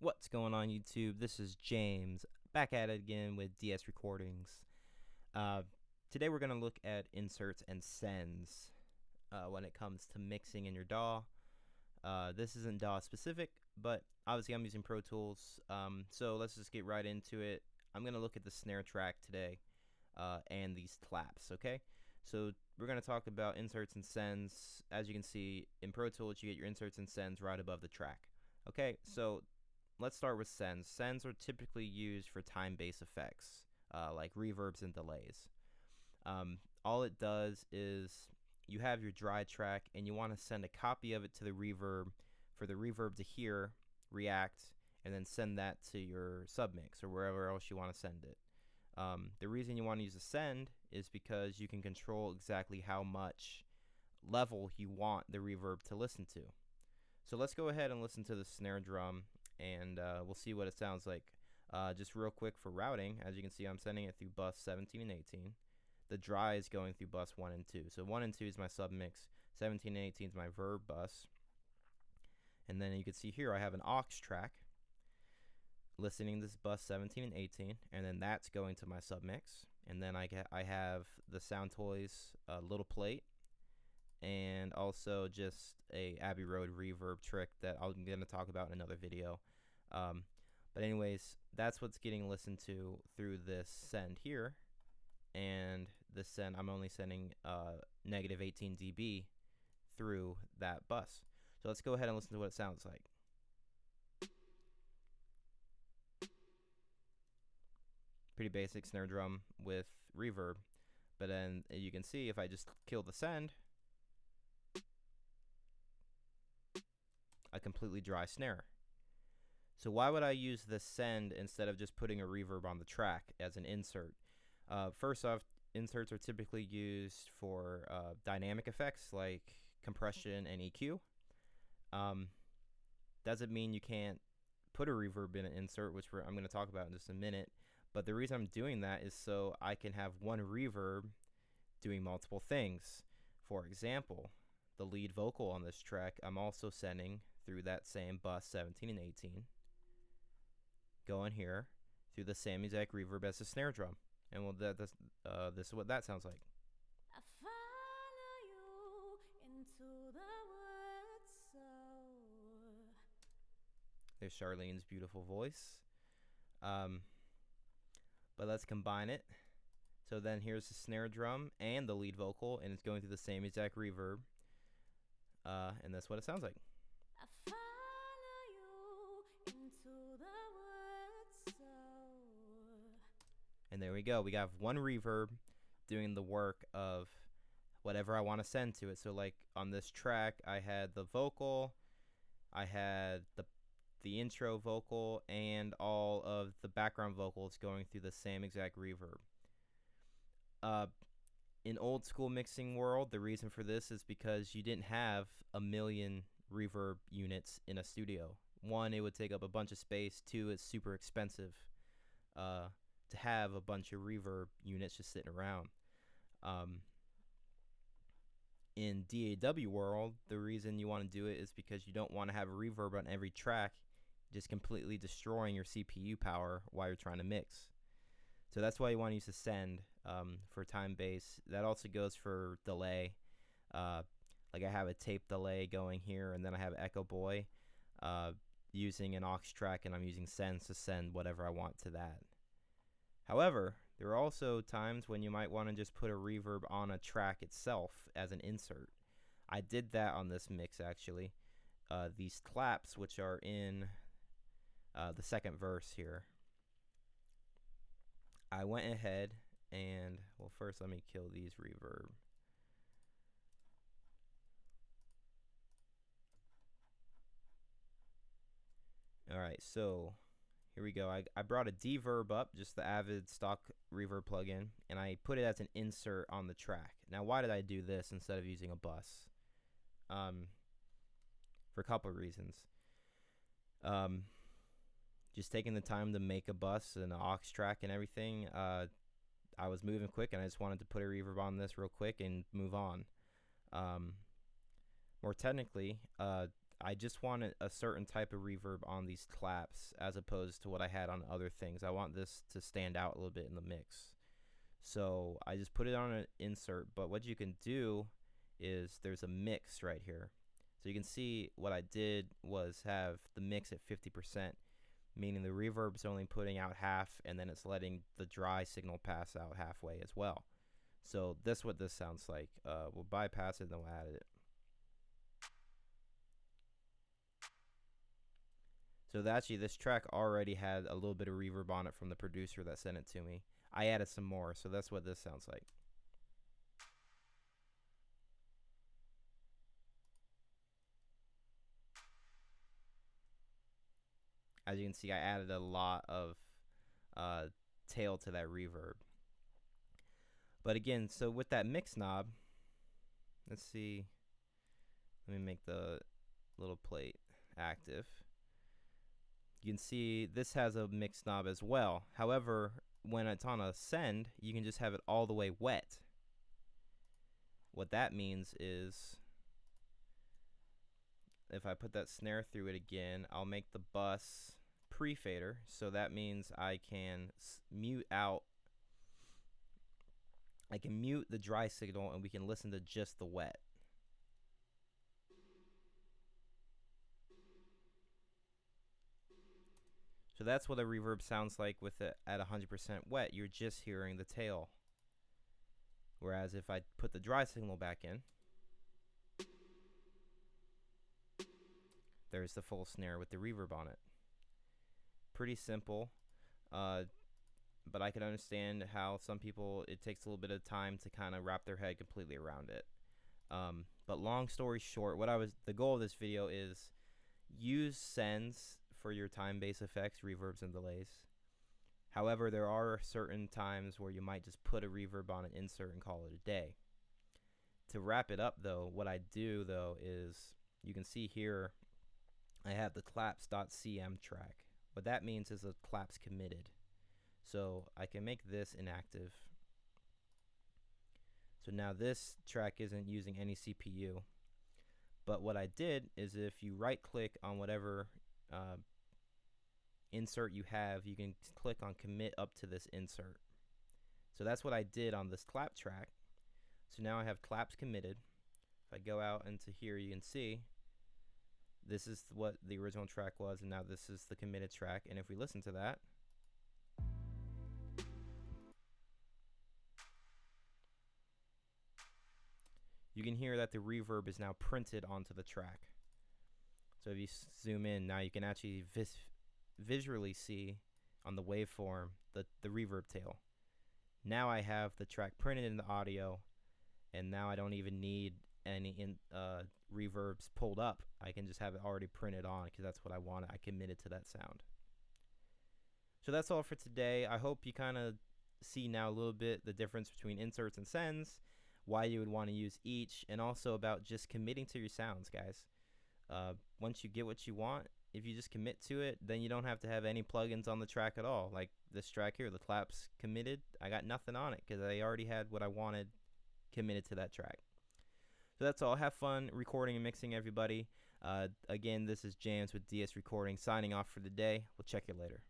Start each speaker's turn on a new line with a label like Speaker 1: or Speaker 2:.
Speaker 1: What's going on YouTube? This is James, back at it again with DeSRecordings. Today we're going to look at inserts and sends when it comes to mixing in your DAW. This isn't DAW specific, but obviously I'm using Pro Tools, so let's just get right into it. I'm going to look at the snare track today and these claps, okay? So we're going to talk about inserts and sends. As you can see, in Pro Tools you get your inserts and sends right above the track. Okay, so let's start with sends. Sends are typically used for time-based effects, like reverbs and delays. All it does is you have your dry track and you want to send a copy of it to the reverb for the reverb to hear, react, and then send that to your submix or wherever else you want to send it. The reason you want to use a send is because you can control exactly how much level you want the reverb to listen to. So let's go ahead and listen to the snare drum and we'll see what it sounds like. Just real quick for routing, as you can see I'm sending it through bus 17 and 18. The dry is going through bus 1 and 2. So 1 and 2 is my submix, 17 and 18 is my verb bus. And then you can see here I have an aux track listening to this bus 17 and 18, and then that's going to my submix. And then I have the Sound Toys little plate, and also just a Abbey Road reverb trick that I'm going to talk about in another video. But anyways, that's what's getting listened to through this send here. And this send, I'm only sending negative 18 dB through that bus. So let's go ahead and listen to what it sounds like. Pretty basic snare drum with reverb. But then you can see if I just kill the send, a completely dry snare. So why would I use the send instead of just putting a reverb on the track as an insert? First off, inserts are typically used for dynamic effects like compression and EQ. Doesn't mean you can't put a reverb in an insert, which I'm going to talk about in just a minute. But the reason I'm doing that is so I can have one reverb doing multiple things. For example, the lead vocal on this track, I'm also sending through that same bus 17 and 18, going here through the same exact reverb as the snare drum. And this is what that sounds like.
Speaker 2: I follow you into the woods sour.
Speaker 1: There's Charlene's beautiful voice. But let's combine it. So then here's the snare drum and the lead vocal, and it's going through the same exact reverb. And that's what it sounds like.
Speaker 2: I follow you into the woods sour.
Speaker 1: And there we go. We got one reverb doing the work of whatever I want to send to it. So like on this track, I had the vocal, I had the intro vocal, and all of the background vocals going through the same exact reverb. In old school mixing world, the reason for this is because you didn't have a million reverb units in a studio. One, it would take up a bunch of space. Two, it's super expensive to have a bunch of reverb units just sitting around. In DAW world, the reason you want to do it is because you don't want to have a reverb on every track, just completely destroying your CPU power while you're trying to mix. So that's why you want to use the send for time base. That also goes for delay. Like I have a tape delay going here, and then I have Echo Boy using an aux track, and I'm using sends to send whatever I want to that. However, there are also times when you might want to just put a reverb on a track itself as an insert. I did that on this mix actually. These claps, which are in the second verse here, I went ahead and, well, first let me kill these reverb. Alright, so here we go. I brought a Deverb up, just the Avid stock reverb plugin, and I put it as an insert on the track. Now, why did I do this instead of using a bus? For a couple of reasons. Just taking the time to make a bus and an aux track and everything. I was moving quick, and I just wanted to put a reverb on this real quick and move on. More technically, I just wanted a certain type of reverb on these claps as opposed to what I had on other things. I want this to stand out a little bit in the mix. So I just put it on an insert, but what you can do is there's a mix right here. So you can see what I did was have the mix at 50%, meaning the reverb's only putting out half, and then it's letting the dry signal pass out halfway as well. So that's what this sounds like. We'll bypass it and then we'll add it. So actually this track already had a little bit of reverb on it from the producer that sent it to me. I added some more, so that's what this sounds like. As you can see, I added a lot of tail to that reverb. But again, so with that mix knob, let's see. Let me make the little plate active. You can see this has a mix knob as well. However, when it's on a send, you can just have it all the way wet. What that means is if I put that snare through it again, I'll make the bus pre-fader. So that means I can mute out. I can mute the dry signal and we can listen to just the wet. So that's what a reverb sounds like with it at 100% wet. You're just hearing the tail. Whereas if I put the dry signal back in, there's the full snare with the reverb on it. Pretty simple, but I can understand how some people, it takes a little bit of time to kind of wrap their head completely around it. But long story short, the goal of this video is use sends for your time-based effects, reverbs, and delays. However, there are certain times where you might just put a reverb on an insert and call it a day. To wrap it up though, what I do though is, you can see here, I have the claps.cm track. What that means is a claps committed. So I can make this inactive. So now this track isn't using any CPU. But what I did is if you right click on whatever insert you have, you can click on commit up to this insert. So that's what I did on this clap track. So now I have claps committed. If I go out into here, you can see this is what the original track was, and now this is the committed track. And if we listen to that, you can hear that the reverb is now printed onto the track. So if you zoom in, now you can actually visually see on the waveform the reverb tail. Now I have the track printed in the audio, and now I don't even need any reverbs pulled up. I can just have it already printed on because that's what I wanted. I committed to that sound. So that's all for today. I hope you kind of see now a little bit the difference between inserts and sends, why you would want to use each, and also about just committing to your sounds, guys. Once you get what you want, if you just commit to it, then you don't have to have any plugins on the track at all. Like this track here, the claps committed, I got nothing on it because I already had what I wanted committed to that track. So that's all. Have fun recording and mixing, everybody. Again, this is James with DSRecordings signing off for the day. We'll check you later.